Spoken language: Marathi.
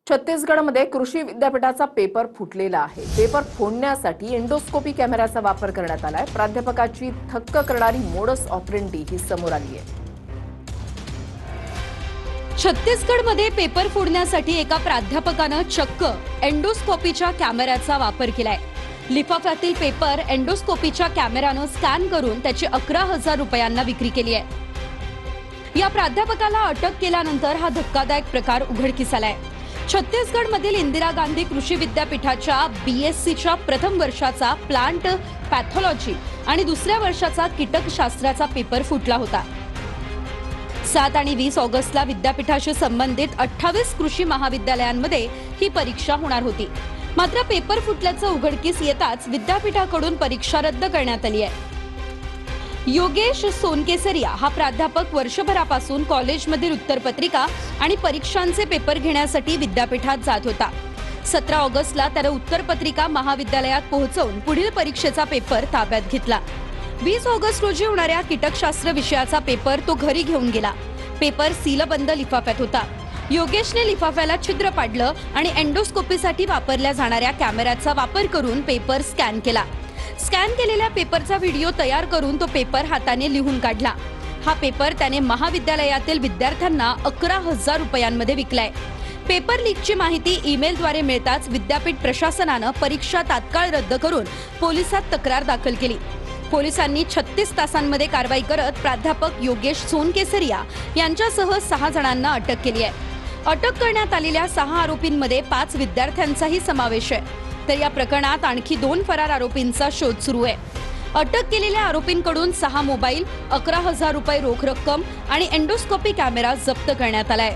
छत्तीसगडमध्ये कृषी विद्यापीठाचा पेपर फुटलेला आहे। पेपर फोडण्यासाठी एंडोस्कोपी कॅमेऱ्याचा वापर करण्यात आलाय। प्राध्यापकाची थक्क करणारी मोडस ऑपरेंडी ही समोर आली आहे। छत्तीसगडमध्ये पेपर फोडण्यासाठी एका प्राध्यापकानं चक्क एंडोस्कोपीच्या कॅमेऱ्याचा वापर केलाय। लिफाफ्यातील पेपर एंडोस्कोपीच्या कॅमेऱ्यानं स्कॅन करून त्याची 11,000 रुपयांना विक्री केली आहे। या प्राध्यापकाला अटक केल्यानंतर हा धक्कादायक प्रकार उघडकीस आलाय। छत्तीसगडमधील इंदिरा गांधी कृषी विद्यापीठाच्या BScच्या प्रथम वर्षाचा प्लांट पॅथॉलॉजी आणि दुसऱ्या वर्षाचा कीटकशास्त्राचा पेपर फुटला होता। 7 आणि 20 ऑगस्टला विद्यापीठाशी संबंधित 28 कृषी महाविद्यालयांमध्ये ही परीक्षा होणार होती। मात्र पेपर फुटल्याचं उघडकीस येताच विद्यापीठाकडून परीक्षा रद्द करण्यात आली आहे। योगेश सोनकेसरिया हा प्राध्यापक वर्षभरापासून कॉलेजमधील उत्तरपत्रिका आणि परीक्षांचे पेपर घेण्यासाठी विद्यापीठात जात होता। 17 ऑगस्टला त्याने उत्तरपत्रिका महाविद्यालयात पोहोचवून पुढील परीक्षेचा पेपर ताब्यात घेतला। 20 ऑगस्ट रोजी होणाऱ्या कीटकशास्त्र विषयाचा पेपर तो घरी घेऊन गेला। पेपर सीलबंद लिफाफ्यात होता। योगेशने लिफाफ्याला छिद्र पाडलं आणि एंडोस्कोपीसाठी वापरल्या जाणाऱ्या कॅमेऱ्याचा वापर करून पेपर स्कॅन केला। स्कॅन केलेल्या पेपरचा व्हिडिओ तयार करून तो पेपर हाताने लिहून काढला। हा पेपर त्याने महाविद्यालयातील विद्यार्थ्यांना 11,000 रुपयांमध्ये विकलाय। पेपर लीकची माहिती ईमेलद्वारे मिळताच विद्यापीठ प्रशासनानं परीक्षा तात्काळ रद्द करून पोलिसात तक्रार दाखल केली। पोलिसांनी 36 तासांमध्ये कारवाई करत प्राध्यापक योगेश सोनकेसरिया यांच्यासह 6 जणांना अटक केली आहे। अटक करण्यात आलेल्या 6 आरोपींमध्ये 5 विद्यार्थ्यांचाही समावेश आहे। तर या प्रकरणात आणखी 2 फरार आरोपींचा शोध सुरू आहे। अटक केलेल्या आरोपींकडून 6 मोबाईल, 11,000 रुपये रोख रक्कम आणि एंडोस्कोपी कॅमेरा जप्त करण्यात आलाय।